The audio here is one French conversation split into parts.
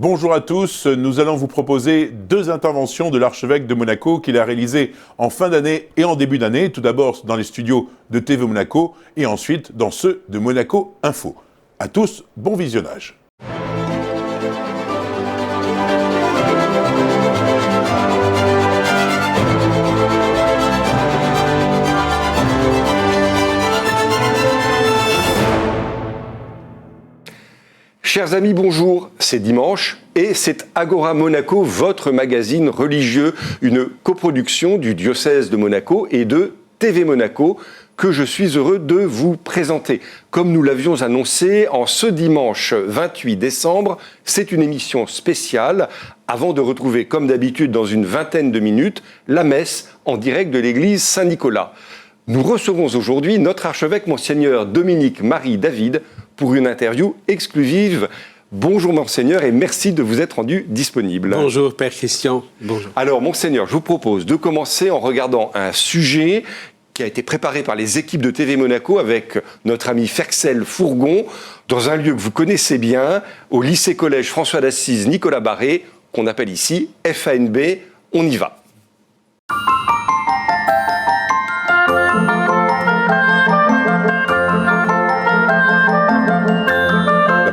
Bonjour à tous, nous allons vous proposer deux interventions de l'archevêque de Monaco qu'il a réalisées en fin d'année et en début d'année, tout d'abord dans les studios de TV Monaco et ensuite dans ceux de Monaco Info. À tous, bon visionnage. Chers amis, bonjour, c'est dimanche et c'est Agora Monaco, votre magazine religieux, une coproduction du diocèse de Monaco et de TV Monaco que je suis heureux de vous présenter. Comme nous l'avions annoncé, en ce dimanche 28 décembre, c'est une émission spéciale avant de retrouver, comme d'habitude dans une vingtaine de minutes, la messe en direct de l'église Saint-Nicolas. Nous recevons aujourd'hui notre archevêque, Monseigneur Dominique-Marie David, pour une interview exclusive. Bonjour Monseigneur et merci de vous être rendu disponible. Bonjour Père Christian. Bonjour. Alors Monseigneur, je vous propose de commencer en regardant un sujet qui a été préparé par les équipes de TV Monaco avec notre ami Ferxel Fourgon, dans un lieu que vous connaissez bien, au lycée-collège François d'Assise Nicolas Barré, qu'on appelle ici FANB. On y va.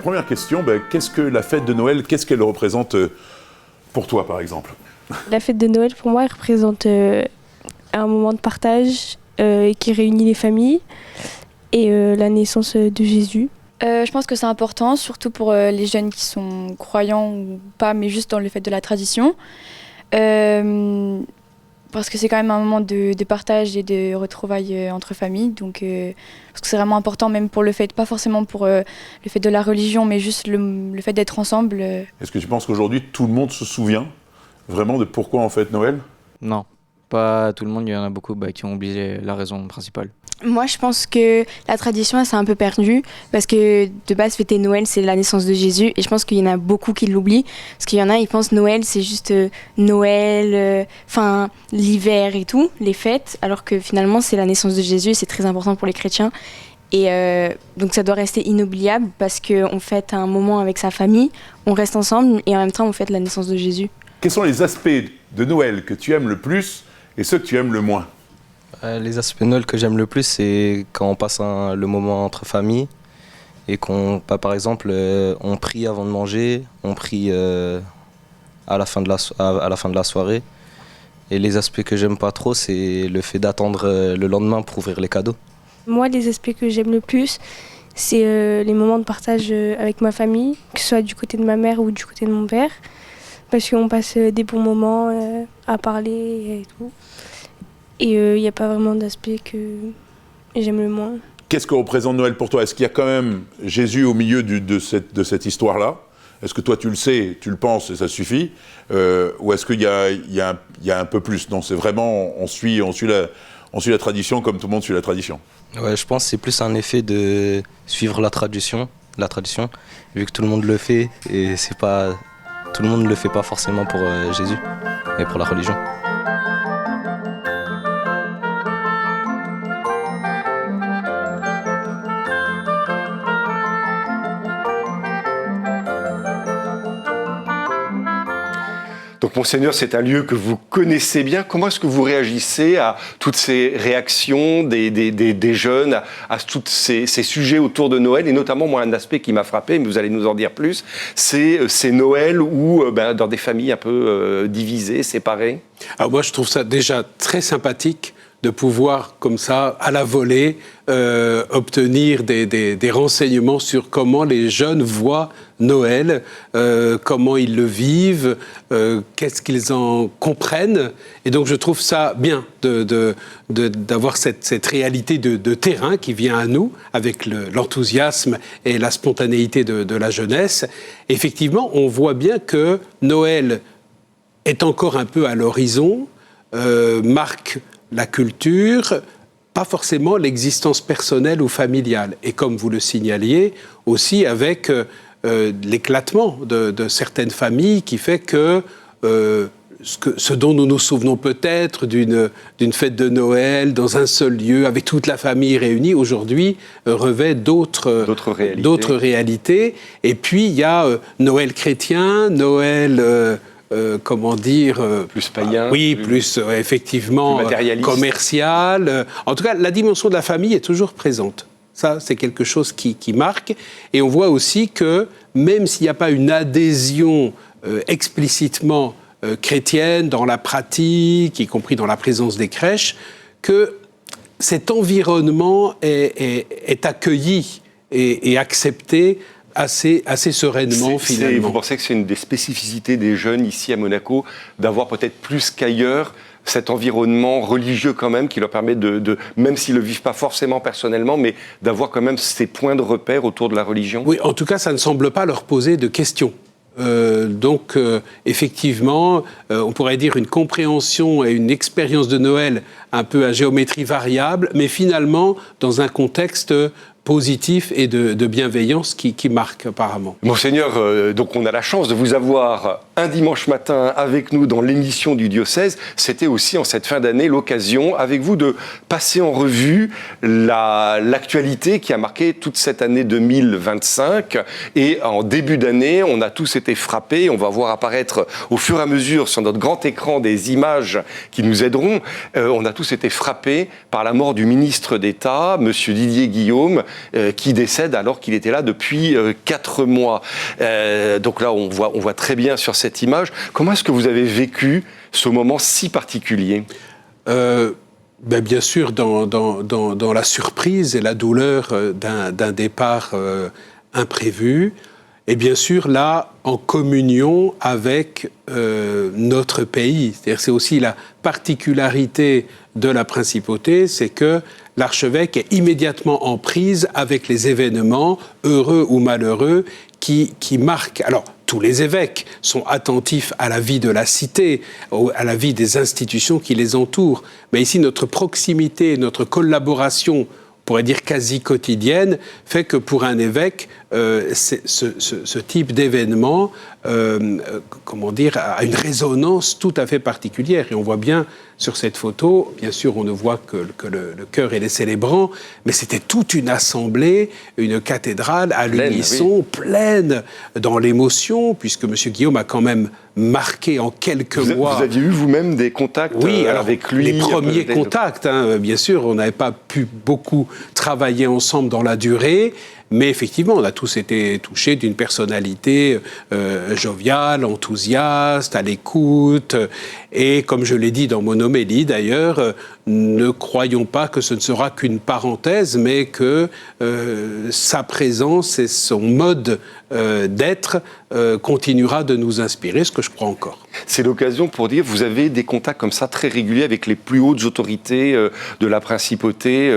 Première question, qu'est-ce que la fête de Noël, qu'est-ce qu'elle représente pour toi par exemple? La fête de Noël pour moi elle représente un moment de partage qui réunit les familles et la naissance de Jésus. Je pense que c'est important, surtout pour les jeunes qui sont croyants ou pas, mais juste dans le fait de la tradition. Parce que c'est quand même un moment de partage et de retrouvailles entre familles. Donc, parce que c'est vraiment important, même pour le fait, pas forcément pour le fait de la religion, mais juste le fait d'être ensemble. Est-ce que tu penses qu'aujourd'hui, tout le monde se souvient vraiment de pourquoi on fête Noël? Non, pas tout le monde. Il y en a beaucoup qui ont oublié la raison principale. Moi, je pense que la tradition, elle s'est un peu perdue parce que de base, fêter Noël, c'est la naissance de Jésus. Et je pense qu'il y en a beaucoup qui l'oublient. Parce qu'il y en a, ils pensent Noël, c'est juste Noël, l'hiver et tout, les fêtes. Alors que finalement, c'est la naissance de Jésus et c'est très important pour les chrétiens. Et donc, ça doit rester inoubliable parce qu'on fête un moment avec sa famille, on reste ensemble et en même temps, on fête la naissance de Jésus. Quels sont les aspects de Noël que tu aimes le plus et ceux que tu aimes le moins? Les aspects de Noël que j'aime le plus, c'est quand on passe le moment entre familles et qu'on, par exemple, on prie avant de manger, on prie à la fin de la soirée. Et les aspects que j'aime pas trop, c'est le fait d'attendre le lendemain pour ouvrir les cadeaux. Moi, les aspects que j'aime le plus, c'est les moments de partage avec ma famille, que ce soit du côté de ma mère ou du côté de mon père, parce qu'on passe des bons moments à parler et tout. Et il n'y a pas vraiment d'aspect que j'aime le moins. Qu'est-ce que représente Noël pour toi? Est-ce qu'il y a quand même Jésus au milieu de cette histoire-là? Est-ce que toi tu le sais, tu le penses et ça suffit? Ou est-ce qu'il y a un peu plus? Non, c'est vraiment, on suit la tradition comme tout le monde suit la tradition. Ouais, je pense que c'est plus un effet de suivre la tradition, vu que tout le monde le fait et tout le monde ne le fait pas forcément pour Jésus, mais pour la religion. Donc Monseigneur, c'est un lieu que vous connaissez bien. Comment est-ce que vous réagissez à toutes ces réactions des jeunes, à tous ces sujets autour de Noël? Et notamment, moi, un aspect qui m'a frappé, mais vous allez nous en dire plus, c'est Noël où, dans des familles un peu divisées, séparées. Alors moi, je trouve ça déjà très sympathique de pouvoir, comme ça, à la volée, obtenir des renseignements sur comment les jeunes voient Noël, comment ils le vivent, qu'est-ce qu'ils en comprennent. Et donc, je trouve ça bien d'avoir cette réalité de terrain qui vient à nous, avec l'enthousiasme et la spontanéité de la jeunesse. Effectivement, on voit bien que Noël est encore un peu à l'horizon, marque la culture, pas forcément l'existence personnelle ou familiale. Et comme vous le signaliez, aussi avec l'éclatement de certaines familles qui fait que ce dont nous nous souvenons peut-être d'une fête de Noël dans un seul lieu, avec toute la famille réunie, aujourd'hui revêt d'autres réalités. Et puis il y a Noël chrétien, Noël... comment dire plus païen, plus effectivement plus commercial. En tout cas, la dimension de la famille est toujours présente. Ça, c'est quelque chose qui marque. Et on voit aussi que même s'il n'y a pas une adhésion explicitement chrétienne dans la pratique, y compris dans la présence des crèches, que cet environnement est accueilli et accepté assez sereinement, finalement. Vous pensez que c'est une des spécificités des jeunes ici à Monaco, d'avoir peut-être plus qu'ailleurs cet environnement religieux quand même, qui leur permet même s'ils ne le vivent pas forcément personnellement, mais d'avoir quand même ces points de repère autour de la religion? Oui, en tout cas, ça ne semble pas leur poser de questions. Donc, effectivement, on pourrait dire une compréhension et une expérience de Noël un peu à géométrie variable, mais finalement, dans un contexte positif et de bienveillance qui marque apparemment. Monseigneur, donc on a la chance de vous avoir un dimanche matin avec nous dans l'émission du diocèse. C'était aussi en cette fin d'année l'occasion avec vous de passer en revue l'actualité qui a marqué toute cette année 2025. Et en début d'année, on a tous été frappés. On va voir apparaître au fur et à mesure sur notre grand écran des images qui nous aideront. On a tous été frappés par la mort du ministre d'État, Monsieur Didier Guillaume, qui décède alors qu'il était là depuis 4 mois. Donc là, on voit très bien sur cette image. Comment est-ce que vous avez vécu ce moment si particulier ? Bien sûr, dans la surprise et la douleur d'un départ imprévu, et bien sûr, là, en communion avec notre pays. C'est-à-dire, c'est aussi la particularité de la principauté, c'est que l'archevêque est immédiatement en prise avec les événements, heureux ou malheureux, qui marquent. Alors, tous les évêques sont attentifs à la vie de la cité, à la vie des institutions qui les entourent. Mais ici, notre proximité, notre collaboration, on pourrait dire quasi quotidienne, fait que pour un évêque, ce type d'événement, a une résonance tout à fait particulière. Et on voit bien sur cette photo, bien sûr, on ne voit que le chœur et les célébrants, mais c'était toute une assemblée, une cathédrale à l'unisson, pleine dans l'émotion, puisque M. Guillaume a quand même marqué en quelques mois... Vous aviez eu vous-même des contacts avec lui? Les premiers contacts, bien sûr, on n'avait pas pu beaucoup travailler ensemble dans la durée, mais effectivement, on a tous été touchés d'une personnalité joviale, enthousiaste, à l'écoute. Et comme je l'ai dit dans mon homélie d'ailleurs, ne croyons pas que ce ne sera qu'une parenthèse, mais que sa présence et son mode d'être continuera de nous inspirer, ce que je crois encore. C'est l'occasion pour dire, vous avez des contacts comme ça très réguliers avec les plus hautes autorités de la principauté.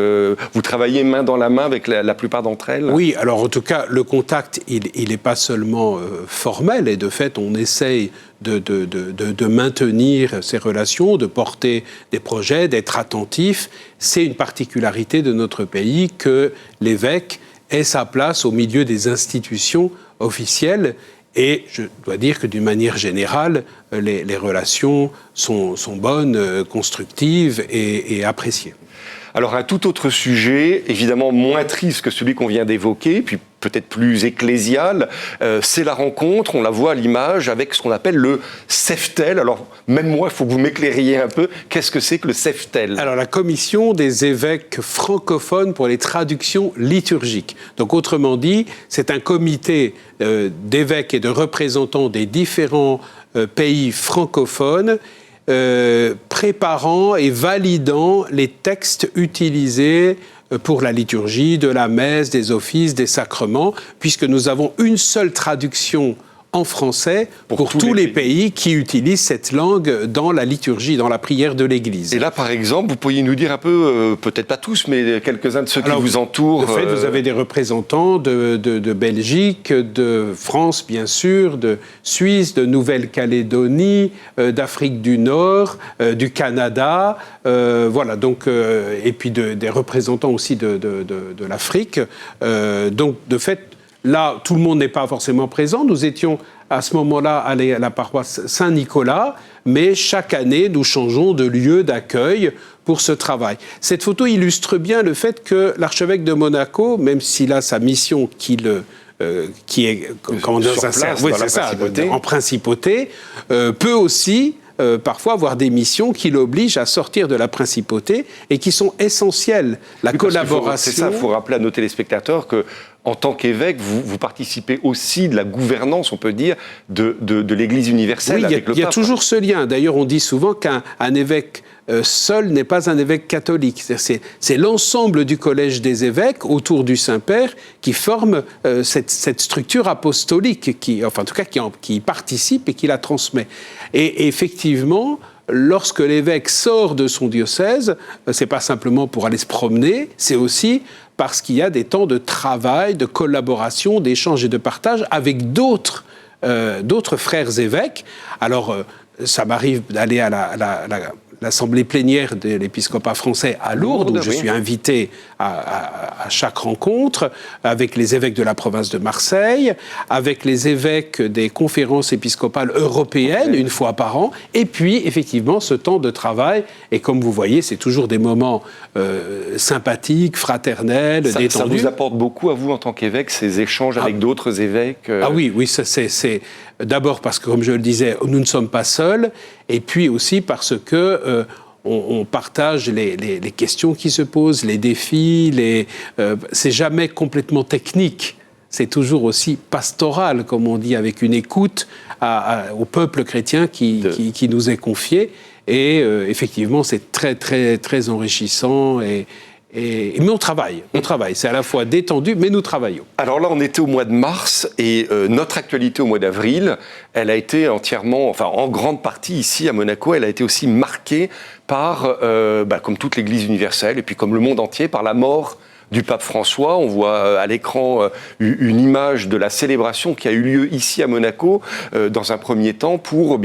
Vous travaillez main dans la main avec la plupart d'entre elles? Oui, alors en tout cas, le contact, il n'est pas seulement formel, et de fait, on essaye de maintenir ces relations, de porter des projets, d'être attentif. C'est une particularité de notre pays que l'évêque ait sa place au milieu des institutions officielles. Et je dois dire que d'une manière générale, les relations sont bonnes, constructives et appréciées. Alors un tout autre sujet, évidemment moins triste que celui qu'on vient d'évoquer, puis peut-être plus ecclésial, c'est la rencontre, on la voit à l'image, avec ce qu'on appelle le Seftel. Alors même moi, il faut que vous m'éclairiez un peu, qu'est-ce que c'est que le Seftel? Alors la commission des évêques francophones pour les traductions liturgiques. Donc autrement dit, c'est un comité d'évêques et de représentants des différents pays francophones préparant et validant les textes utilisés pour la liturgie, de la messe, des offices, des sacrements, puisque nous avons une seule traduction en français pour tous les pays qui utilisent cette langue dans la liturgie, dans la prière de l'Église. Et là, par exemple, vous pourriez nous dire un peu, peut-être pas tous, mais quelques-uns de ceux qui vous entourent. De fait, vous avez des représentants de Belgique, de France, bien sûr, de Suisse, de Nouvelle-Calédonie, d'Afrique du Nord, du Canada, voilà, donc, et puis des représentants aussi de l'Afrique. Donc, de fait, Là, tout le monde n'est pas forcément présent. Nous étions à ce moment-là allés à la paroisse Saint-Nicolas, mais chaque année, nous changeons de lieu d'accueil pour ce travail. Cette photo illustre bien le fait que l'archevêque de Monaco, même s'il a sa mission qui est en principauté, peut aussi parfois avoir des missions qui l'obligent à sortir de la principauté et qui sont essentielles. La collaboration... C'est ça, il faut rappeler à nos téléspectateurs que en tant qu'évêque, vous participez aussi de la gouvernance, on peut dire, de l'Église universelle avec le pape. Il y a toujours ce lien. D'ailleurs, on dit souvent qu'un évêque seul n'est pas un évêque catholique. C'est l'ensemble du collège des évêques autour du Saint-Père qui forme cette structure apostolique, qui y participe et qui la transmet. Et effectivement, lorsque l'évêque sort de son diocèse, c'est pas simplement pour aller se promener, c'est aussi parce qu'il y a des temps de travail, de collaboration, d'échange et de partage avec d'autres frères évêques. Alors, ça m'arrive d'aller à l'assemblée plénière de l'épiscopat français à Lourdes, où je suis invité à chaque rencontre, avec les évêques de la province de Marseille, avec les évêques des conférences épiscopales européennes, une fois par an, et puis, effectivement, ce temps de travail. Et comme vous voyez, c'est toujours des moments sympathiques, fraternels, détendus. Ça vous apporte beaucoup, à vous, en tant qu'évêque, ces échanges avec d'autres évêques Ah oui, ça, c'est d'abord parce que, comme je le disais, nous ne sommes pas seuls, et puis aussi parce que on partage les questions qui se posent, les défis, c'est jamais complètement technique. C'est toujours aussi pastoral, comme on dit, avec une écoute au peuple chrétien qui nous est confié. Et effectivement, c'est très, très, très enrichissant. Mais on travaille. C'est à la fois détendu, mais nous travaillons. Alors là, on était au mois de mars et notre actualité au mois d'avril, elle a été en grande partie ici à Monaco, elle a été aussi marquée par, comme toute l'Église universelle et puis comme le monde entier, par la mort du pape François. On voit à l'écran une image de la célébration qui a eu lieu ici à Monaco dans un premier temps pour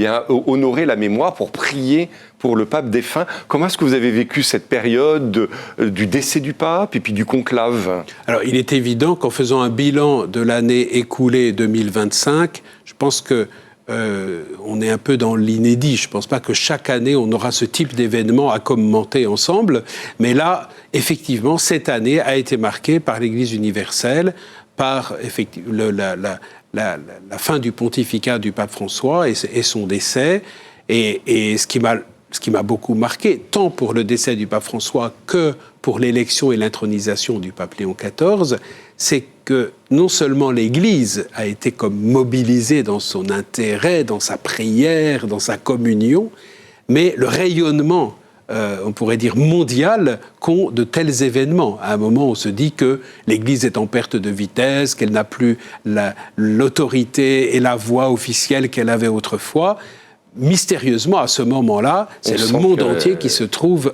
honorer la mémoire, pour prier pour le pape défunt. Comment est-ce que vous avez vécu cette période du décès du pape et puis du conclave ? Alors, il est évident qu'en faisant un bilan de l'année écoulée 2025, je pense que on est un peu dans l'inédit. Je ne pense pas que chaque année, on aura ce type d'événement à commenter ensemble. Mais là, effectivement, cette année a été marquée par l'Église universelle, par la fin du pontificat du pape François et son décès. Et ce qui m'a beaucoup marqué, tant pour le décès du pape François que pour l'élection et l'intronisation du pape Léon XIV, c'est que non seulement l'Église a été comme mobilisée dans son intérêt, dans sa prière, dans sa communion, mais le rayonnement, on pourrait dire mondial, qu'ont de tels événements. À un moment, on se dit que l'Église est en perte de vitesse, qu'elle n'a plus l'autorité et la voix officielle qu'elle avait autrefois. Mystérieusement, à ce moment-là, c'est le monde entier qui se trouve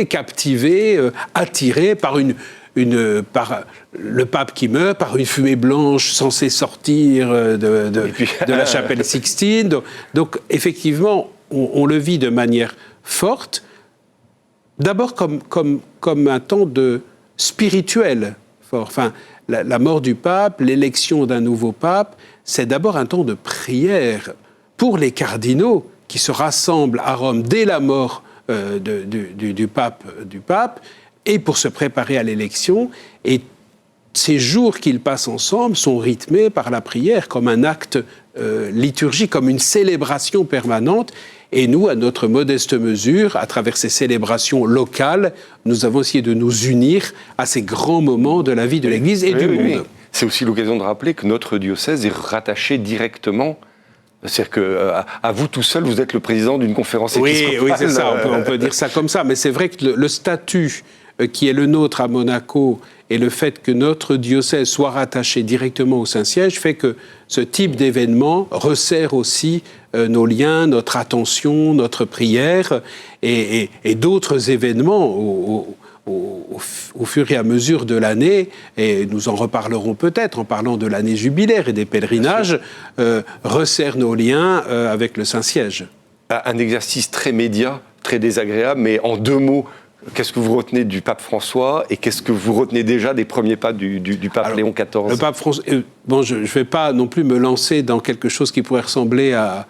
captivé, attiré par par le pape qui meurt, par une fumée blanche censée sortir de la chapelle Sixtine. Donc effectivement, on le vit de manière forte, d'abord comme un temps spirituel fort. Enfin, la mort du pape, l'élection d'un nouveau pape, c'est d'abord un temps de prière pour les cardinaux qui se rassemblent à Rome dès la mort du pape, et pour se préparer à l'élection. Et ces jours qu'ils passent ensemble sont rythmés par la prière comme un acte liturgique, comme une célébration permanente. Et nous, à notre modeste mesure, à travers ces célébrations locales, nous avons essayé de nous unir à ces grands moments de la vie de l'Église et du monde. Oui. C'est aussi l'occasion de rappeler que notre diocèse est rattaché directement. C'est-à-dire qu'à vous tout seul, vous êtes le président d'une conférence épiscopale. Oui, c'est ça, on peut dire ça comme ça. Mais c'est vrai que le statut qui est le nôtre à Monaco et le fait que notre diocèse soit rattaché directement au Saint-Siège fait que ce type d'événement resserre aussi nos liens, notre attention, notre prière et d'autres événements au fur et à mesure de l'année, et nous en reparlerons peut-être en parlant de l'année jubilaire et des pèlerinages, resserre nos liens avec le Saint-Siège. Un exercice très média, très désagréable, mais en 2 mots, Qu'est-ce que vous retenez du pape François et qu'est-ce que vous retenez déjà des premiers pas du pape Léon XIV? Le pape François, bon, je ne vais pas non plus me lancer dans quelque chose qui pourrait ressembler à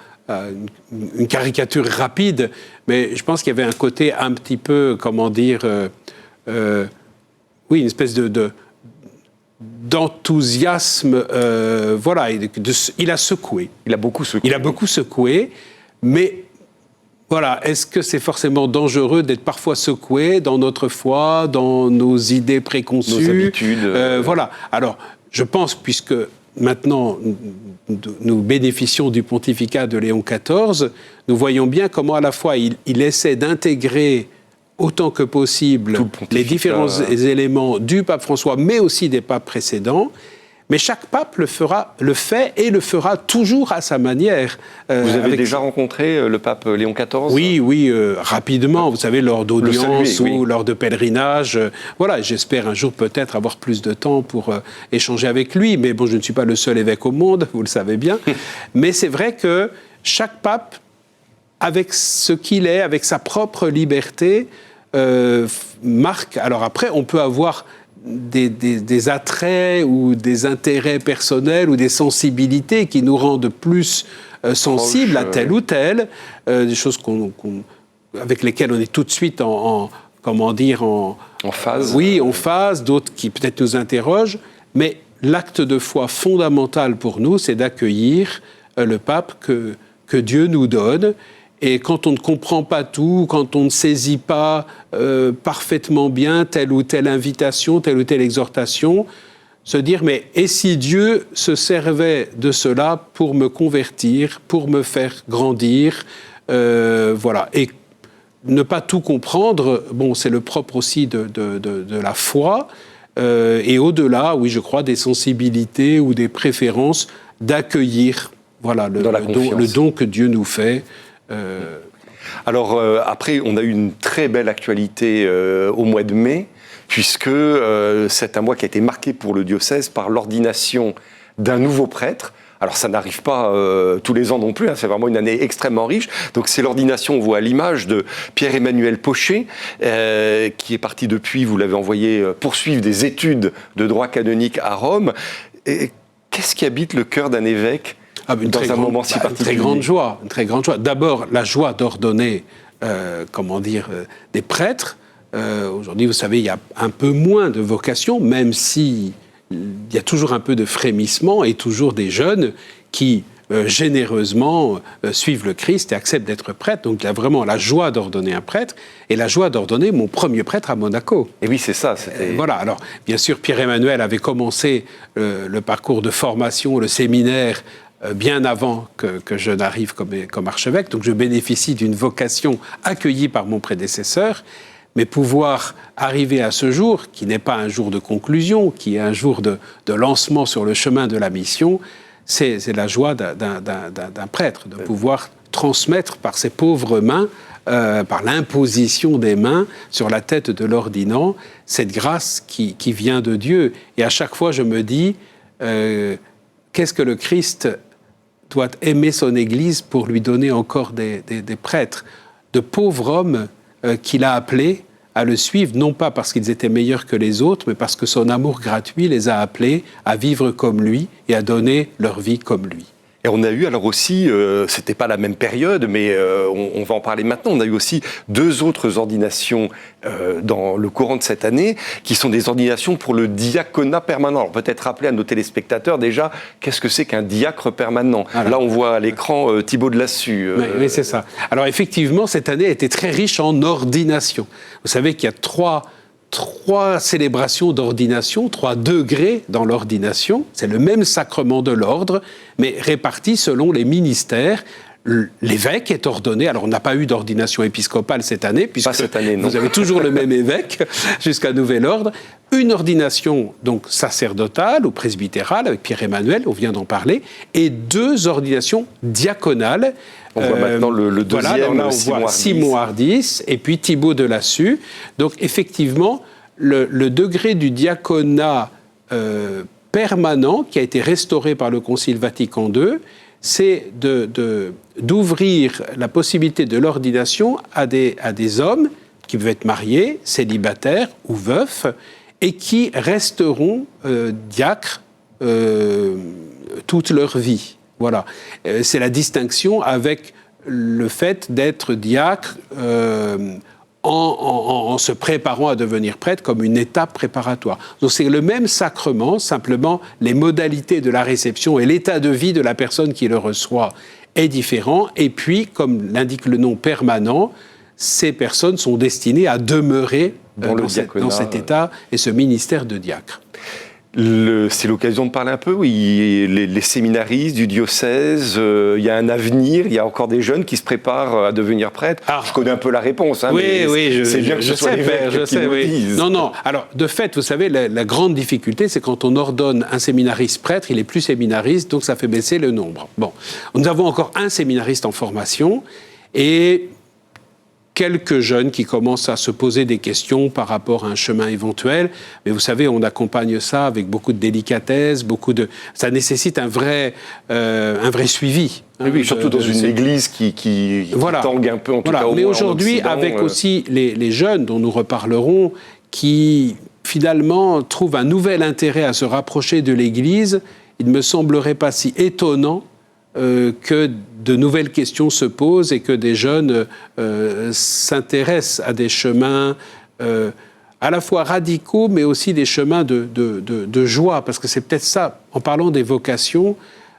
une caricature rapide, mais je pense qu'il y avait un côté un petit peu, comment dire, oui, une espèce d'enthousiasme, voilà, il a secoué. Il a beaucoup secoué. Il a beaucoup secoué, mais voilà, est-ce que c'est forcément dangereux d'être parfois secoué dans notre foi, dans nos idées préconçues, nos habitudes voilà. Alors, je pense, puisque maintenant nous bénéficions du pontificat de Léon XIV, nous voyons bien comment à la fois il essaie d'intégrer autant que possible les différents éléments du pape François, mais aussi des papes précédents. Mais chaque pape le fait et le fera toujours à sa manière. Vous avez déjà rencontré le pape Léon XIV? Oui, rapidement, vous savez, lors d'audiences ou lors de pèlerinages. Voilà, j'espère un jour peut-être avoir plus de temps pour échanger avec lui. Mais bon, je ne suis pas le seul évêque au monde, vous le savez bien. Mais c'est vrai que chaque pape, avec ce qu'il est, avec sa propre liberté, marque. Alors après, on peut avoir des attraits ou des intérêts personnels ou des sensibilités qui nous rendent plus sensibles à tel ou tel, des choses avec lesquelles on est tout de suite en phase. Oui, en phase, d'autres qui peut-être nous interrogent, mais l'acte de foi fondamental pour nous, c'est d'accueillir le pape que Dieu nous donne. Et quand on ne comprend pas tout, quand on ne saisit pas parfaitement bien telle ou telle invitation, telle ou telle exhortation, se dire, mais et si Dieu se servait de cela pour me convertir, pour me faire grandir, voilà. Et ne pas tout comprendre, bon, c'est le propre aussi de la foi, et au-delà, oui, je crois, des sensibilités ou des préférences, d'accueillir, voilà, le don que Dieu nous fait. Alors après, on a eu une très belle actualité au mois de mai, puisque c'est un mois qui a été marqué pour le diocèse par l'ordination d'un nouveau prêtre. Alors ça n'arrive pas tous les ans non plus, hein, c'est vraiment une année extrêmement riche. Donc c'est l'ordination, on voit à l'image de Pierre-Emmanuel Pochet, qui est parti depuis, vous l'avez envoyé poursuivre des études de droit canonique à Rome. Et qu'est-ce qui habite le cœur d'un évêque dans un moment si particulier? Une très grande joie. D'abord, la joie d'ordonner, des prêtres. Aujourd'hui, vous savez, il y a un peu moins de vocations, même si il y a toujours un peu de frémissement et toujours des jeunes qui, généreusement, suivent le Christ et acceptent d'être prêtres. Donc, il y a vraiment la joie d'ordonner un prêtre et la joie d'ordonner mon premier prêtre à Monaco. Et oui, c'est ça. Voilà. Alors, bien sûr, Pierre-Emmanuel avait commencé le parcours de formation, le séminaire, bien avant que je n'arrive comme archevêque. Donc je bénéficie d'une vocation accueillie par mon prédécesseur, mais pouvoir arriver à ce jour, qui n'est pas un jour de conclusion, qui est un jour de lancement sur le chemin de la mission, c'est la joie d'un prêtre, de pouvoir transmettre par ses pauvres mains, par l'imposition des mains sur la tête de l'ordinant, cette grâce qui vient de Dieu. Et à chaque fois, je me dis, qu'est-ce que le Christ doit aimer son Église pour lui donner encore des prêtres, de pauvres hommes qu'il a appelés à le suivre, non pas parce qu'ils étaient meilleurs que les autres, mais parce que son amour gratuit les a appelés à vivre comme lui et à donner leur vie comme lui. Et on a eu alors aussi, c'était pas la même période, mais on va en parler maintenant, on a eu aussi 2 autres ordinations dans le courant de cette année, qui sont des ordinations pour le diaconat permanent. Alors peut-être rappeler à nos téléspectateurs déjà, qu'est-ce que c'est qu'un diacre permanent? Alors, là on voit à l'écran Thibaut de Lassus. Oui, c'est ça. Alors effectivement, cette année a été très riche en ordination. Vous savez qu'il y a trois célébrations d'ordination, 3 degrés dans l'ordination. C'est le même sacrement de l'ordre, mais réparti selon les ministères. L'évêque est ordonné. Alors, on n'a pas eu d'ordination épiscopale cette année, puisque cette année, non. Vous avez toujours le même évêque jusqu'à nouvel ordre. Une ordination donc sacerdotale ou presbytérale avec Pierre-Emmanuel, on vient d'en parler, et 2 ordinations diaconales. On voit maintenant le deuxième, voilà, on voit Simon Hardis et puis Thibaut de Lassus. Donc effectivement, le degré du diaconat permanent qui a été restauré par le Concile Vatican II, c'est d'ouvrir la possibilité de l'ordination à des hommes qui peuvent être mariés, célibataires ou veufs, et qui resteront diacres toute leur vie. Voilà. C'est la distinction avec le fait d'être diacre en se préparant à devenir prêtre comme une étape préparatoire. Donc c'est le même sacrement, simplement les modalités de la réception et l'état de vie de la personne qui le reçoit est différent. Et puis, comme l'indique le nom permanent, ces personnes sont destinées à demeurer dans cet état et ce ministère de diacre. C'est l'occasion de parler un peu, oui, les séminaristes du diocèse, il y a un avenir, il y a encore des jeunes qui se préparent à devenir prêtres. Je connais un peu la réponse, hein, mais c'est bien que ce soit l'évêque qui nous le dise. Non, alors de fait, vous savez, la grande difficulté, c'est quand on ordonne un séminariste prêtre, il est plus séminariste, donc ça fait baisser le nombre. Bon, nous avons encore un séminariste en formation, et quelques jeunes qui commencent à se poser des questions par rapport à un chemin éventuel. Mais vous savez, on accompagne ça avec beaucoup de délicatesse, ça nécessite un vrai suivi. Oui, surtout dans une église qui tangue un peu, en tout cas au Mais moins aujourd'hui, avec aussi les jeunes dont nous reparlerons, qui finalement trouvent un nouvel intérêt à se rapprocher de l'église, il ne me semblerait pas si étonnant que de nouvelles questions se posent et que des jeunes s'intéressent à des chemins à la fois radicaux, mais aussi des chemins de joie. Parce que c'est peut-être ça, en parlant des vocations,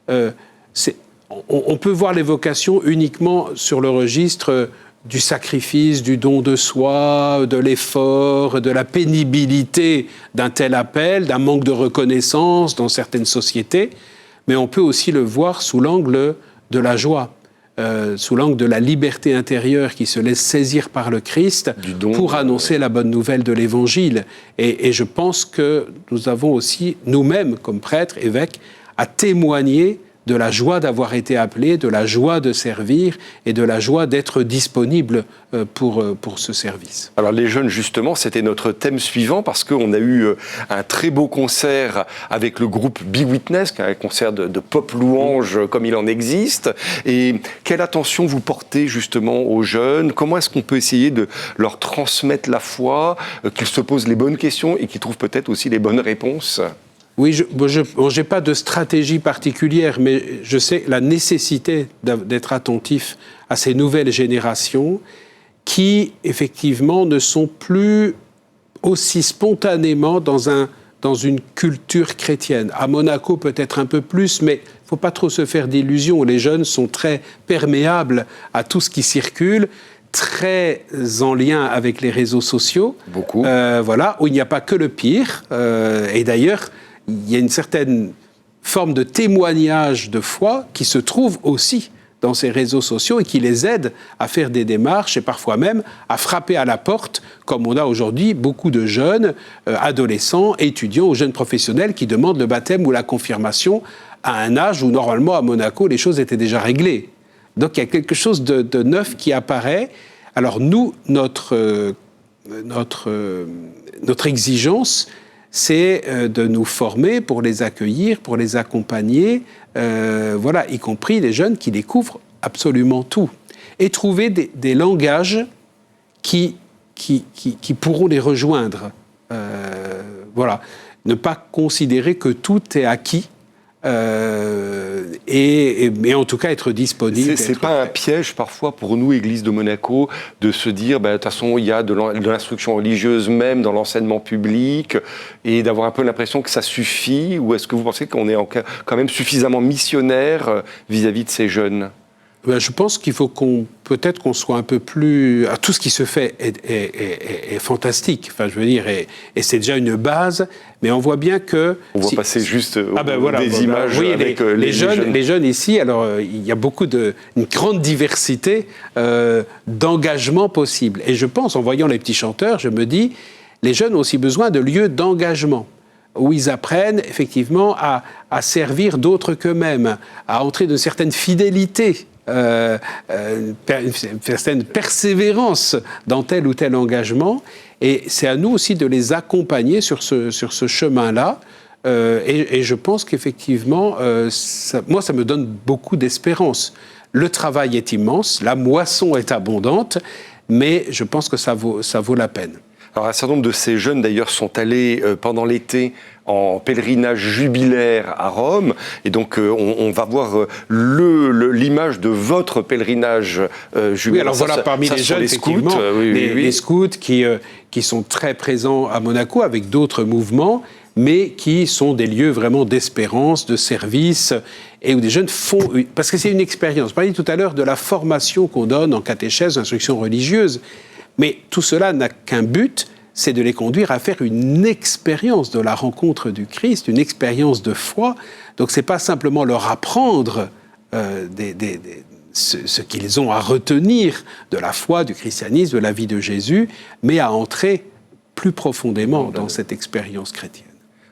on peut voir les vocations uniquement sur le registre du sacrifice, du don de soi, de l'effort, de la pénibilité d'un tel appel, d'un manque de reconnaissance dans certaines sociétés. Mais on peut aussi le voir sous l'angle de la joie, sous l'angle de la liberté intérieure qui se laisse saisir par le Christ pour annoncer la bonne nouvelle de l'Évangile. Et je pense que nous avons aussi, nous-mêmes, comme prêtres, évêques, à témoigner de la joie d'avoir été appelés, de la joie de servir et de la joie d'être disponible pour ce service. Alors les jeunes, justement, c'était notre thème suivant parce qu'on a eu un très beau concert avec le groupe Be Witness, qui est un concert de pop louange comme il en existe. Et quelle attention vous portez justement aux jeunes? Comment est-ce qu'on peut essayer de leur transmettre la foi, qu'ils se posent les bonnes questions et qu'ils trouvent peut-être aussi les bonnes réponses? Oui, je n'ai pas de stratégie particulière, mais je sais la nécessité d'être attentif à ces nouvelles générations qui, effectivement, ne sont plus aussi spontanément dans une culture chrétienne. À Monaco, peut-être un peu plus, mais il ne faut pas trop se faire d'illusions. Les jeunes sont très perméables à tout ce qui circule, très en lien avec les réseaux sociaux. Beaucoup. Voilà, où il n'y a pas que le pire. Et d'ailleurs, il y a une certaine forme de témoignage de foi qui se trouve aussi dans ces réseaux sociaux et qui les aide à faire des démarches et parfois même à frapper à la porte, comme on a aujourd'hui beaucoup de jeunes, adolescents, étudiants ou jeunes professionnels qui demandent le baptême ou la confirmation à un âge où normalement à Monaco les choses étaient déjà réglées. Donc il y a quelque chose de neuf qui apparaît. Alors nous, notre exigence, c'est de nous former pour les accueillir, pour les accompagner, voilà, y compris les jeunes qui découvrent absolument tout. Et trouver des langages qui pourront les rejoindre. Voilà. Ne pas considérer que tout est acquis, mais en tout cas être disponible. C'est pas un piège parfois pour nous, Église de Monaco, de se dire, de toute façon, il y a de l'instruction religieuse même dans l'enseignement public, et d'avoir un peu l'impression que ça suffit, ou est-ce que vous pensez qu'on est quand même suffisamment missionnaire vis-à-vis de ces jeunes? Je pense qu'il faut peut-être qu'on soit un peu plus... Tout ce qui se fait est fantastique, enfin, je veux dire, et c'est déjà une base, mais on voit bien que... On va passer juste des images avec les jeunes. Les jeunes ici, alors il y a une grande diversité d'engagements possibles. Et je pense, en voyant les petits chanteurs, je me dis, les jeunes ont aussi besoin de lieux d'engagement, où ils apprennent effectivement à servir d'autres qu'eux-mêmes, à entrer d'une certaine fidélité, une certaine persévérance dans tel ou tel engagement. Et c'est à nous aussi de les accompagner sur ce chemin-là. Et je pense qu'effectivement, moi, ça me donne beaucoup d'espérance. Le travail est immense, la moisson est abondante, mais je pense que ça vaut la peine. Alors un certain nombre de ces jeunes d'ailleurs sont allés pendant l'été en pèlerinage jubilaire à Rome, et donc on va voir l'image de votre pèlerinage jubilaire. Oui, alors voilà, parmi les jeunes, effectivement, les scouts qui sont très présents à Monaco avec d'autres mouvements, mais qui sont des lieux vraiment d'espérance, de service, et où des jeunes font... Parce que c'est une expérience. Je parlais tout à l'heure de la formation qu'on donne en catéchèse, instruction religieuse, mais tout cela n'a qu'un but, c'est de les conduire à faire une expérience de la rencontre du Christ, une expérience de foi. Donc ce n'est pas simplement leur apprendre ce qu'ils ont à retenir de la foi, du christianisme, de la vie de Jésus, mais à entrer plus profondément dans cette expérience chrétienne.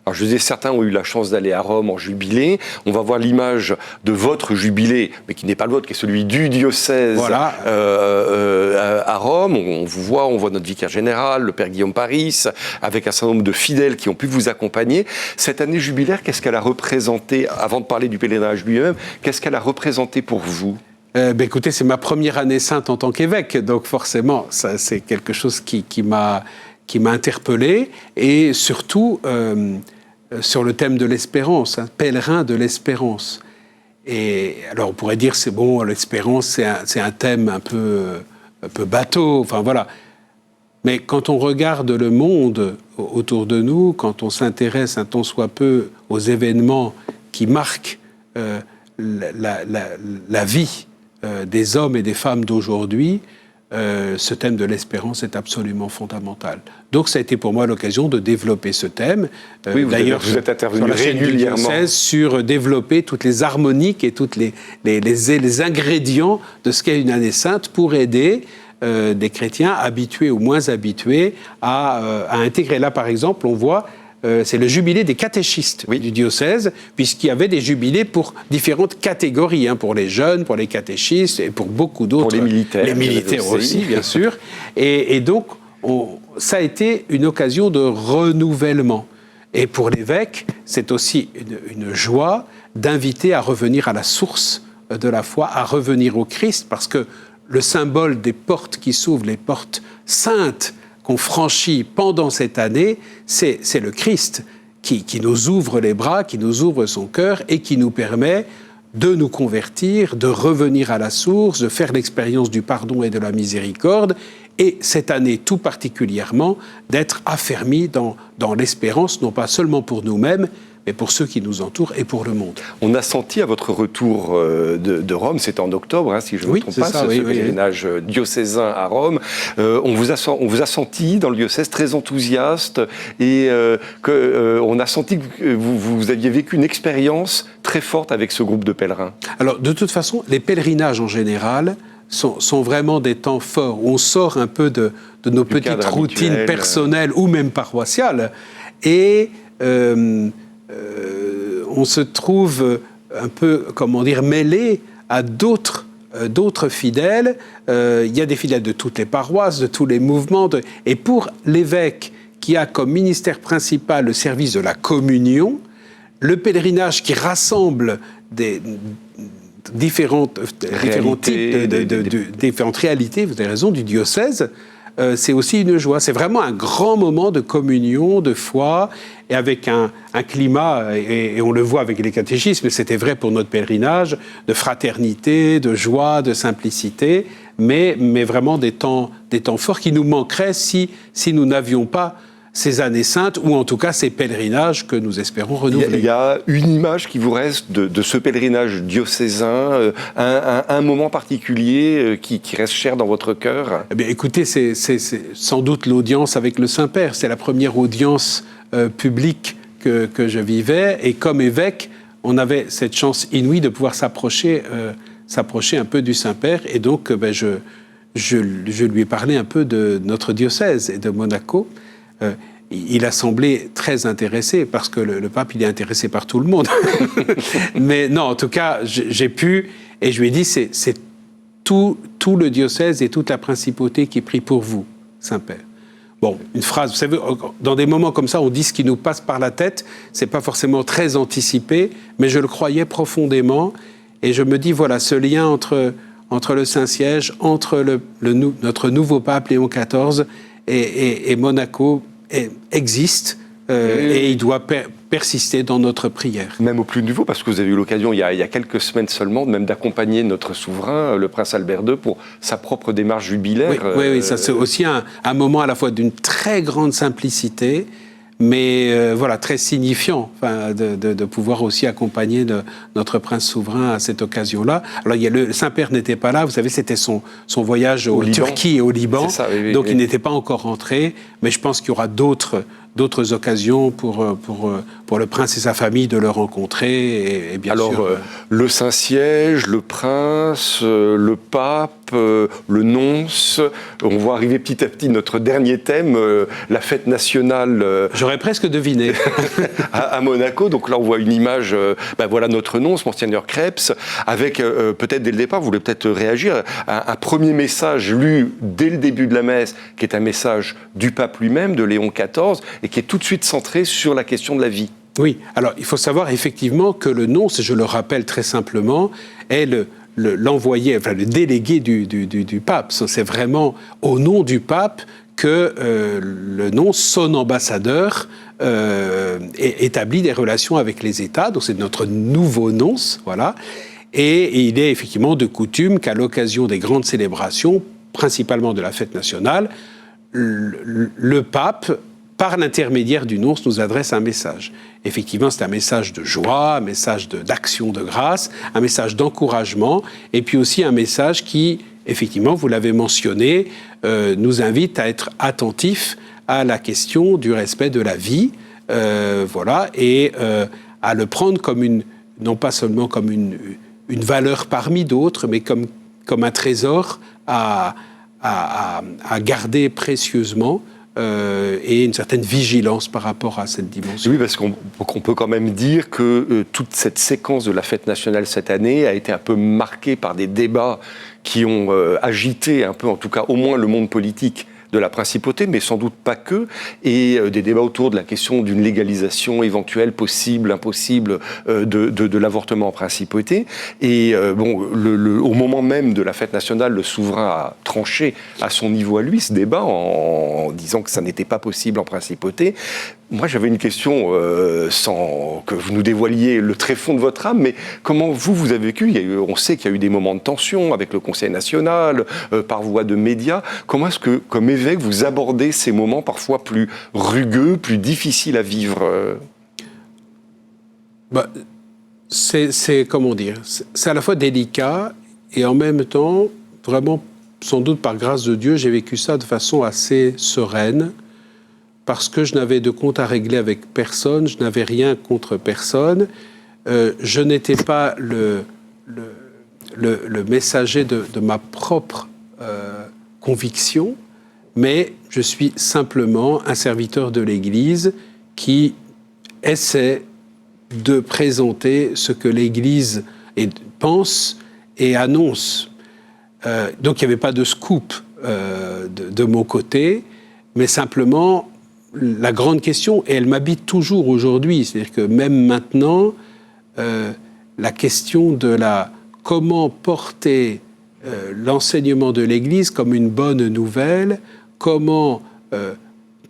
Alors je disais, certains ont eu la chance d'aller à Rome en jubilé. On va voir l'image de votre jubilé, mais qui n'est pas le vôtre, qui est celui du diocèse à Rome. On vous voit, on voit notre vicaire général, le Père Guillaume Paris, avec un certain nombre de fidèles qui ont pu vous accompagner. Cette année jubilaire, qu'est-ce qu'elle a représenté, avant de parler du pèlerinage lui-même, qu'est-ce qu'elle a représenté pour vous ? Écoutez, c'est ma première année sainte en tant qu'évêque, donc forcément, ça, c'est quelque chose qui m'a interpellé, et surtout... sur le thème de l'espérance, pèlerin de l'espérance. Et alors on pourrait dire c'est bon, l'espérance c'est un thème un peu bateau, enfin voilà. Mais quand on regarde le monde autour de nous, quand on s'intéresse un tant soit peu aux événements qui marquent la vie des hommes et des femmes d'aujourd'hui, ce thème de l'espérance est absolument fondamental. Donc ça a été pour moi l'occasion de développer ce thème. Oui, d'ailleurs, vous êtes intervenu sur la chaîne régulièrement. du diocèse, sur développer toutes les harmoniques et toutes les ingrédients de ce qu'est une année sainte pour aider des chrétiens habitués ou moins habitués à intégrer. Là, par exemple, on voit... c'est le jubilé des catéchistes du diocèse, puisqu'il y avait des jubilés pour différentes catégories, pour les jeunes, pour les catéchistes et pour beaucoup d'autres. Pour les militaires. Les militaires aussi, bien sûr. Et donc, ça a été une occasion de renouvellement. Et pour l'évêque, c'est aussi une joie d'inviter à revenir à la source de la foi, à revenir au Christ, parce que le symbole des portes qui s'ouvrent, les portes saintes, qu'on franchit pendant cette année, c'est le Christ qui nous ouvre les bras, qui nous ouvre son cœur et qui nous permet de nous convertir, de revenir à la source, de faire l'expérience du pardon et de la miséricorde, et cette année tout particulièrement, d'être affermis dans l'espérance, non pas seulement pour nous-mêmes, mais pour ceux qui nous entourent et pour le monde. On a senti à votre retour de Rome, c'était en octobre, si je ne me trompe pas, ce pèlerinage diocésain à Rome, on vous a senti dans le diocèse très enthousiaste, et on a senti que vous aviez vécu une expérience très forte avec ce groupe de pèlerins. Alors, de toute façon, les pèlerinages en général sont vraiment des temps forts, où on sort un peu de nos petites routines personnelles ou même paroissiales, et... on se trouve un peu, mêlé à d'autres fidèles. Il y a des fidèles de toutes les paroisses, de tous les mouvements. Et pour l'évêque qui a comme ministère principal le service de la communion, le pèlerinage qui rassemble des différents types différentes réalités, vous avez raison, du diocèse, c'est aussi une joie. C'est vraiment un grand moment de communion, de foi, et avec un climat, et on le voit avec les catéchismes, mais c'était vrai pour notre pèlerinage, de fraternité, de joie, de simplicité, mais vraiment des temps forts qui nous manqueraient si nous n'avions pas ces années saintes, ou en tout cas ces pèlerinages que nous espérons renouveler. Il y a une image qui vous reste de ce pèlerinage diocésain, un moment particulier qui reste cher dans votre cœur? Eh bien, écoutez, c'est sans doute l'audience avec le Saint-Père. C'est la première audience publique que je vivais, et comme évêque, on avait cette chance inouïe de pouvoir s'approcher un peu du Saint-Père, et donc je lui ai parlé un peu de notre diocèse et de Monaco. Il a semblé très intéressé, parce que le pape, il est intéressé par tout le monde. Mais non, en tout cas, j'ai pu, et je lui ai dit, c'est tout le diocèse et toute la principauté qui prie pour vous, Saint-Père. Bon, une phrase, vous savez, dans des moments comme ça, on dit ce qui nous passe par la tête, c'est pas forcément très anticipé, mais je le croyais profondément, et je me dis, voilà, ce lien entre entre le Saint-Siège, entre notre nouveau pape Léon XIV et Monaco existe et il doit persister dans notre prière. Même au plus nouveau, parce que vous avez eu l'occasion, il y a quelques semaines seulement, même d'accompagner notre souverain, le prince Albert II, pour sa propre démarche jubilaire. Oui, ça c'est aussi un moment à la fois d'une très grande simplicité, mais voilà, très signifiant, de pouvoir aussi accompagner notre prince souverain à cette occasion-là. Alors, le Saint-Père n'était pas là, vous savez, c'était son voyage en Turquie et au Liban, ça, donc il n'était pas encore rentré, mais je pense qu'il y aura d'autres occasions pour le prince et sa famille de le rencontrer. Et bien alors, sûr, le Saint-Siège, le prince, le pape, le nonce, on voit arriver petit à petit notre dernier thème, la fête nationale. J'aurais presque deviné. à Monaco, donc là on voit une image, voilà notre nonce, Monseigneur Krebs, avec peut-être dès le départ, vous voulez peut-être réagir, un premier message lu dès le début de la messe, qui est un message du pape lui-même, de Léon XIV, et qui est tout de suite centré sur la question de la vie. Oui, alors il faut savoir effectivement que le nonce, je le rappelle très simplement, est l'envoyé, le délégué du pape. C'est vraiment au nom du pape que le nonce, son ambassadeur, établit des relations avec les États. Donc c'est notre nouveau nonce, voilà. Et il est effectivement de coutume qu'à l'occasion des grandes célébrations, principalement de la fête nationale, le pape, par l'intermédiaire du nonce, nous adresse un message. Effectivement, c'est un message de joie, un message d'action de grâce, un message d'encouragement, et puis aussi un message qui, effectivement, vous l'avez mentionné, nous invite à être attentifs à la question du respect de la vie, voilà, et à le prendre comme non pas seulement comme une valeur parmi d'autres, mais comme un trésor à garder précieusement, et une certaine vigilance par rapport à cette dimension. Oui, parce qu'on peut quand même dire que toute cette séquence de la fête nationale cette année a été un peu marquée par des débats qui ont agité un peu, en tout cas au moins le monde politique de la principauté, mais sans doute pas que, et des débats autour de la question d'une légalisation éventuelle, possible, impossible, de l'avortement en principauté. Et au moment même de la fête nationale, le souverain a tranché à son niveau à lui ce débat en disant que ça n'était pas possible en principauté. Moi, j'avais une question, sans que vous nous dévoiliez le tréfonds de votre âme, mais comment vous avez vécu ? On sait qu'il y a eu des moments de tension avec le Conseil national, par voie de médias. Comment est-ce que, comme évêque, vous abordez ces moments parfois plus rugueux, plus difficiles à vivre ? C'est comment dire ? C'est à la fois délicat et en même temps, vraiment, sans doute par grâce de Dieu, j'ai vécu ça de façon assez sereine, parce que je n'avais de compte à régler avec personne, je n'avais rien contre personne. Je n'étais pas le messager de ma propre conviction, mais je suis simplement un serviteur de l'Église qui essaie de présenter ce que l'Église pense et annonce. Donc il n'y avait pas de scoop de mon côté, mais simplement la grande question, et elle m'habite toujours aujourd'hui, c'est-à-dire que même maintenant, la question de comment porter l'enseignement de l'Église comme une bonne nouvelle, comment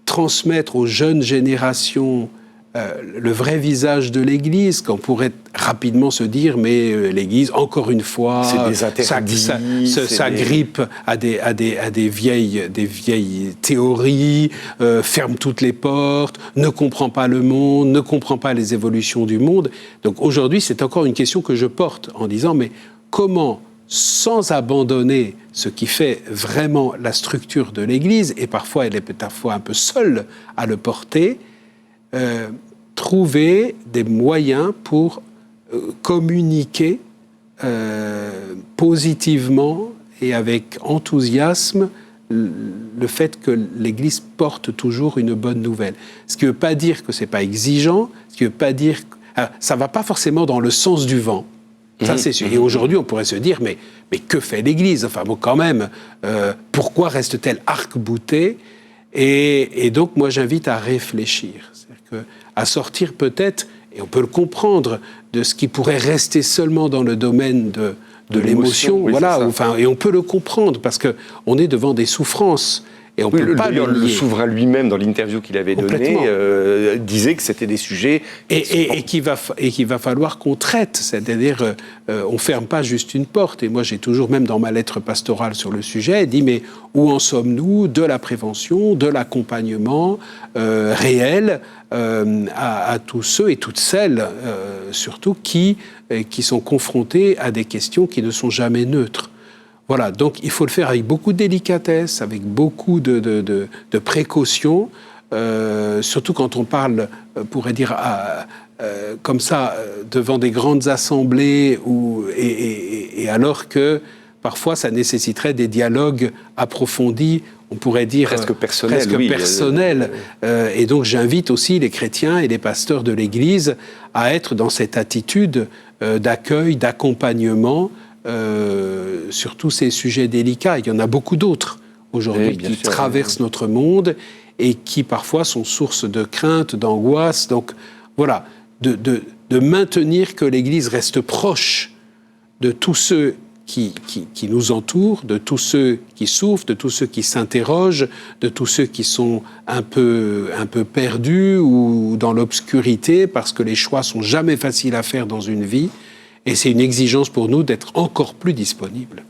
transmettre aux jeunes générations le vrai visage de l'Église, qu'on pourrait rapidement se dire, mais l'Église, encore une fois, s'agrippe à des vieilles théories, ferme toutes les portes, ne comprend pas le monde, ne comprend pas les évolutions du monde. Donc aujourd'hui, c'est encore une question que je porte en disant, mais comment, sans abandonner ce qui fait vraiment la structure de l'Église, et parfois elle est parfois un peu seule à le porter, trouver des moyens pour communiquer positivement et avec enthousiasme le fait que l'Église porte toujours une bonne nouvelle. Ce qui ne veut pas dire que ce n'est pas exigeant, ce qui ne veut pas dire... ça ne va pas forcément dans le sens du vent. Ça, c'est sûr. Et aujourd'hui, on pourrait se dire, mais que fait l'Église ? Enfin, bon, quand même, pourquoi reste-t-elle arc-boutée ? Et donc, moi, j'invite à réfléchir. C'est-à-dire à sortir peut-être, et on peut le comprendre, de ce qui pourrait rester seulement dans le domaine de l'émotion, oui, voilà. c'est ça. Enfin, et on peut le comprendre parce que on est devant des souffrances. Et on peut pas d'ailleurs, le le nier. souverain lui-même, dans l'interview qu'il avait donnée, disait que c'était des sujets... Et qu'il va falloir qu'on traite, c'est-à-dire on ne ferme pas juste une porte. Et moi, j'ai toujours, même dans ma lettre pastorale sur le sujet, dit, mais où en sommes-nous de la prévention, de l'accompagnement réel à tous ceux et toutes celles, surtout, qui sont confrontés à des questions qui ne sont jamais neutres. Voilà, donc il faut le faire avec beaucoup de délicatesse, avec beaucoup de précautions, surtout quand on parle, pourrait dire, comme ça, devant des grandes assemblées, et alors que parfois ça nécessiterait des dialogues approfondis, on pourrait dire presque personnels. Personnels. Et donc j'invite aussi les chrétiens et les pasteurs de l'Église à être dans cette attitude d'accueil, d'accompagnement, sur tous ces sujets délicats. Il y en a beaucoup d'autres aujourd'hui qui traversent notre monde et qui parfois sont source de crainte, d'angoisse. Donc voilà, de maintenir que l'Église reste proche de tous ceux qui nous entourent, de tous ceux qui souffrent, de tous ceux qui s'interrogent, de tous ceux qui sont un peu perdus ou dans l'obscurité parce que les choix sont jamais faciles à faire dans une vie. Et c'est une exigence pour nous d'être encore plus disponibles.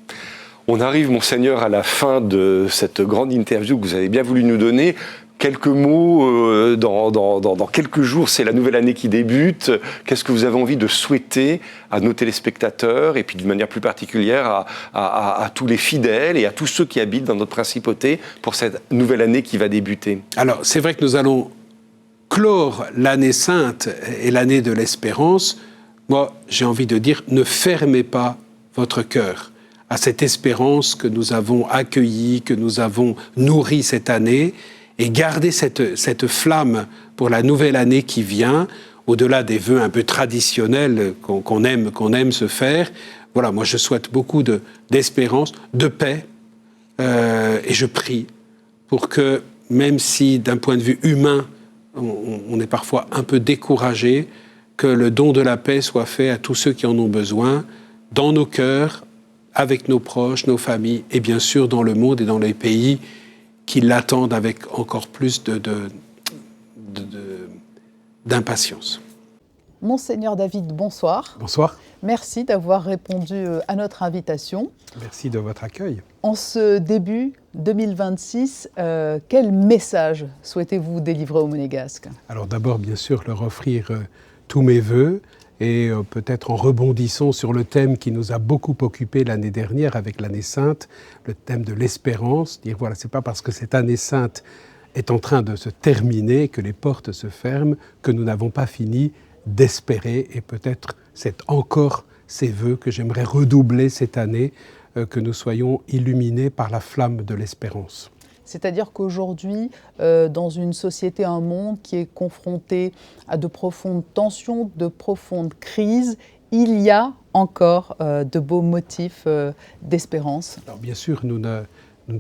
On arrive, Monseigneur, à la fin de cette grande interview que vous avez bien voulu nous donner. Quelques mots, dans quelques jours, c'est la nouvelle année qui débute. Qu'est-ce que vous avez envie de souhaiter à nos téléspectateurs et puis d'une manière plus particulière à tous les fidèles et à tous ceux qui habitent dans notre principauté pour cette nouvelle année qui va débuter? Alors, c'est vrai que nous allons clore l'année sainte et l'année de l'espérance. Moi, j'ai envie de dire, ne fermez pas votre cœur à cette espérance que nous avons accueillie, que nous avons nourrie cette année, et gardez cette flamme pour la nouvelle année qui vient, au-delà des vœux un peu traditionnels qu'on aime se faire. Voilà, moi je souhaite beaucoup d'espérance, de paix, et je prie pour que, même si d'un point de vue humain, on est parfois un peu découragé, que le don de la paix soit fait à tous ceux qui en ont besoin, dans nos cœurs, avec nos proches, nos familles, et bien sûr dans le monde et dans les pays qui l'attendent avec encore plus d'impatience. Monseigneur David, bonsoir. Bonsoir. Merci d'avoir répondu à notre invitation. Merci de votre accueil. En ce début 2026, quel message souhaitez-vous délivrer aux Monégasques? Alors d'abord, bien sûr, leur offrir tous mes vœux et peut-être en rebondissant sur le thème qui nous a beaucoup occupé l'année dernière avec l'année sainte, le thème de l'espérance, dire voilà, c'est pas parce que cette année sainte est en train de se terminer, que les portes se ferment, que nous n'avons pas fini d'espérer, et peut-être c'est encore ces vœux que j'aimerais redoubler cette année, que nous soyons illuminés par la flamme de l'espérance. C'est-à-dire qu'aujourd'hui, dans une société, un monde qui est confronté à de profondes tensions, de profondes crises, il y a encore de beaux motifs d'espérance. Alors bien sûr, nous ne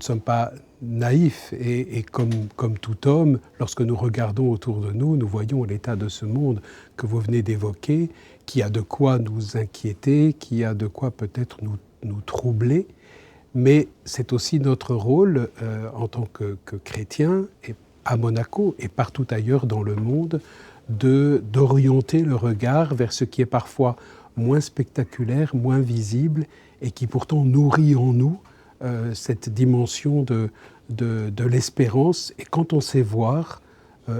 sommes pas naïfs et comme tout homme, lorsque nous regardons autour de nous, nous voyons l'état de ce monde que vous venez d'évoquer, qui a de quoi nous inquiéter, qui a de quoi peut-être nous troubler. Mais c'est aussi notre rôle en tant que chrétiens et à Monaco et partout ailleurs dans le monde d'orienter le regard vers ce qui est parfois moins spectaculaire, moins visible et qui pourtant nourrit en nous cette dimension de l'espérance. Et quand on sait voir,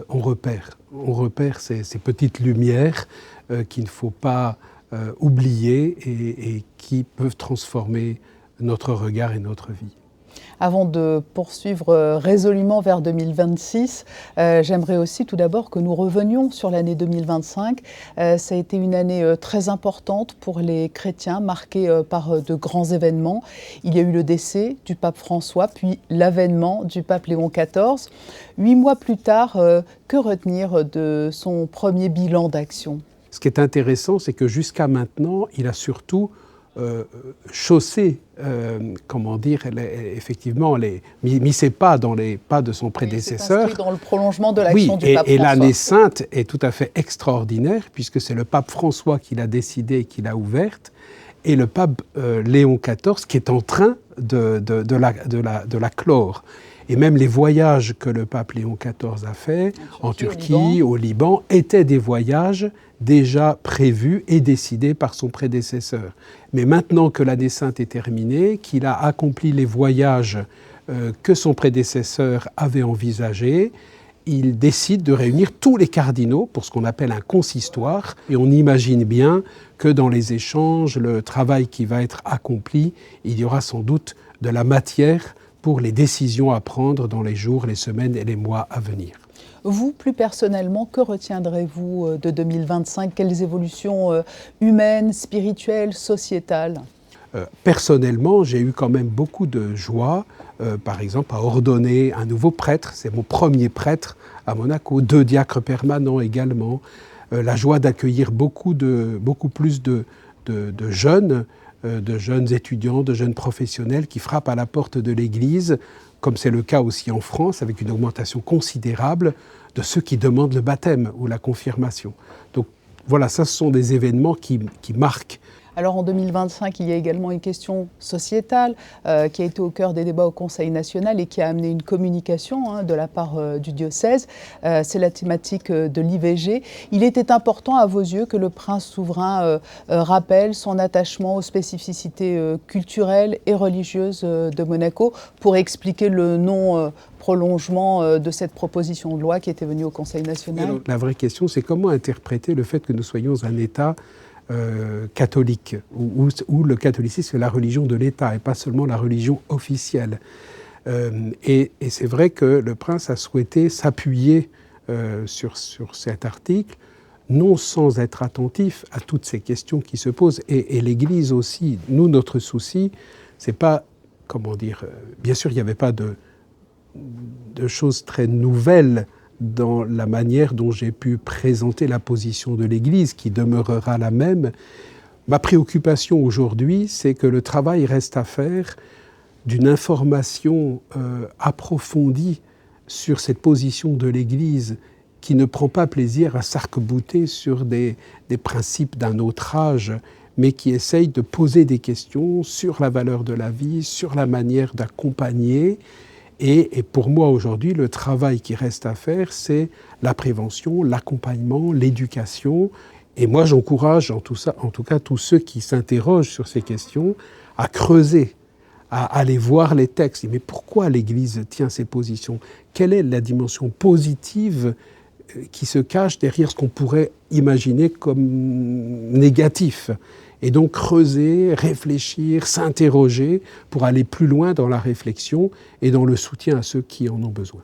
on repère ces petites lumières qu'il ne faut pas oublier et qui peuvent transformer notre regard et notre vie. Avant de poursuivre résolument vers 2026, j'aimerais aussi tout d'abord que nous revenions sur l'année 2025. Ça a été une année très importante pour les chrétiens, marquée par de grands événements. Il y a eu le décès du pape François, puis l'avènement du pape Léon XIV. 8 mois plus tard, que retenir de son premier bilan d'action? Ce qui est intéressant, c'est que jusqu'à maintenant, il a surtout chaussé, effectivement, mis ses pas dans les pas de son prédécesseur. C'est inscrit dans le prolongement de l'action du pape François. Et l'année sainte est tout à fait extraordinaire, puisque c'est le pape François qui l'a décidée et qui l'a ouverte. et le pape Léon XIV qui est en train de la clore. Et même les voyages que le pape Léon XIV a faits en Turquie, au Liban, étaient des voyages déjà prévus et décidés par son prédécesseur. Mais maintenant que l'année sainte est terminée, qu'il a accompli les voyages que son prédécesseur avait envisagés, il décide de réunir tous les cardinaux pour ce qu'on appelle un consistoire. Et on imagine bien que dans les échanges, le travail qui va être accompli, il y aura sans doute de la matière pour les décisions à prendre dans les jours, les semaines et les mois à venir. Vous, plus personnellement, que retiendrez-vous de 2025 ? Quelles évolutions humaines, spirituelles, sociétales ? Personnellement, j'ai eu quand même beaucoup de joie, par exemple, à ordonner un nouveau prêtre. C'est mon premier prêtre à Monaco, 2 diacres permanents également. La joie d'accueillir beaucoup plus de jeunes étudiants, de jeunes professionnels qui frappent à la porte de l'Église, comme c'est le cas aussi en France, avec une augmentation considérable de ceux qui demandent le baptême ou la confirmation. Donc voilà, ça, ce sont des événements qui marquent. Alors en 2025, il y a également une question sociétale qui a été au cœur des débats au Conseil national et qui a amené une communication de la part du diocèse. C'est la thématique de l'IVG. Il était important à vos yeux que le prince souverain rappelle son attachement aux spécificités culturelles et religieuses de Monaco pour expliquer le non-prolongement de cette proposition de loi qui était venue au Conseil national. Alors, la vraie question, c'est comment interpréter le fait que nous soyons un État catholique, où le catholicisme est la religion de l'État et pas seulement la religion officielle. Et c'est vrai que le prince a souhaité s'appuyer sur cet article, non sans être attentif à toutes ces questions qui se posent. Et l'Église aussi, nous, notre souci, c'est pas, comment dire, bien sûr, il n'y avait pas de choses très nouvelles dans la manière dont j'ai pu présenter la position de l'Église, qui demeurera la même. Ma préoccupation aujourd'hui, c'est que le travail reste à faire d'une information approfondie sur cette position de l'Église qui ne prend pas plaisir à s'arc-bouter sur des principes d'un autre âge, mais qui essaye de poser des questions sur la valeur de la vie, sur la manière d'accompagner. Et pour moi, aujourd'hui, le travail qui reste à faire, c'est la prévention, l'accompagnement, l'éducation. Et moi, j'encourage en tout cas tous ceux qui s'interrogent sur ces questions à creuser, à aller voir les textes. Mais pourquoi l'Église tient ces positions ? Quelle est la dimension positive qui se cache derrière ce qu'on pourrait imaginer comme négatif ? Et donc creuser, réfléchir, s'interroger pour aller plus loin dans la réflexion et dans le soutien à ceux qui en ont besoin.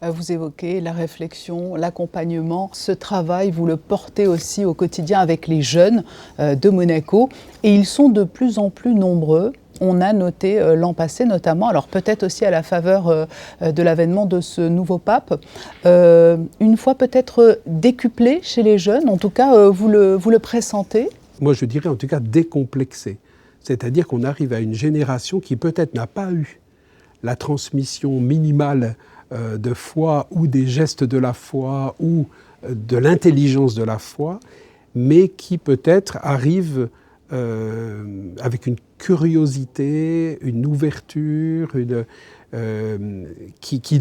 Vous évoquez la réflexion, l'accompagnement. Ce travail, vous le portez aussi au quotidien avec les jeunes de Monaco. Et ils sont de plus en plus nombreux. On a noté l'an passé notamment, alors peut-être aussi à la faveur de l'avènement de ce nouveau pape, une fois peut-être décuplé chez les jeunes. En tout cas, vous le pressentez ? Moi, je dirais en tout cas décomplexé. C'est-à-dire qu'on arrive à une génération qui peut-être n'a pas eu la transmission minimale de foi ou des gestes de la foi ou de l'intelligence de la foi, mais qui peut-être arrive avec une curiosité, une ouverture, qui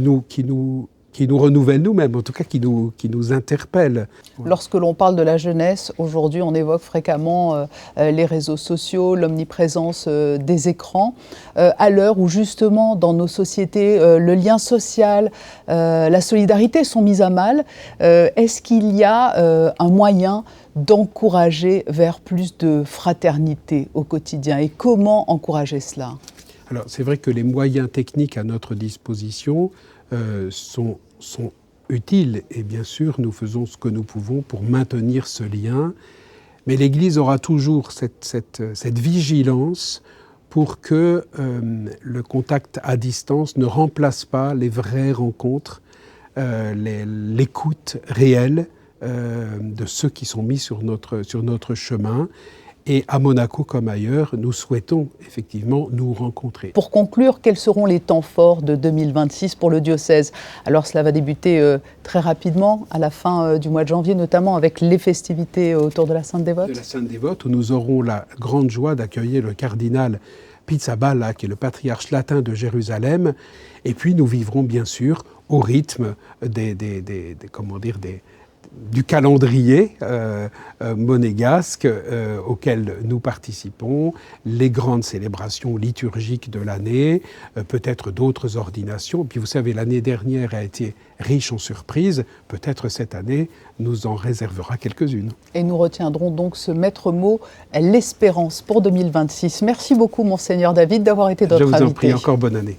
nous renouvelle nous-mêmes, en tout cas qui nous interpelle. Lorsque l'on parle de la jeunesse, aujourd'hui on évoque fréquemment les réseaux sociaux, l'omniprésence des écrans. À l'heure où justement dans nos sociétés, le lien social, la solidarité sont mis à mal, est-ce qu'il y a un moyen d'encourager vers plus de fraternité au quotidien ? Et comment encourager cela ? Alors c'est vrai que les moyens techniques à notre disposition sont utiles et bien sûr nous faisons ce que nous pouvons pour maintenir ce lien, mais l'Église aura toujours cette vigilance pour que le contact à distance ne remplace pas les vraies rencontres, l'écoute réelle de ceux qui sont mis sur notre chemin. Et à Monaco comme ailleurs, nous souhaitons effectivement nous rencontrer. Pour conclure, quels seront les temps forts de 2026 pour le diocèse? Alors cela va débuter très rapidement, à la fin du mois de janvier, notamment avec les festivités autour de la Sainte Dévote. De la Sainte Dévote, où nous aurons la grande joie d'accueillir le cardinal Pizzaballa, qui est le patriarche latin de Jérusalem. Et puis nous vivrons bien sûr au rythme du calendrier monégasque auquel nous participons, les grandes célébrations liturgiques de l'année, peut-être d'autres ordinations. Puis vous savez, l'année dernière a été riche en surprises, peut-être cette année nous en réservera quelques-unes. Et nous retiendrons donc ce maître mot, l'espérance pour 2026. Merci beaucoup, Monseigneur David, d'avoir été notre invité. Je vous en prie, encore bonne année.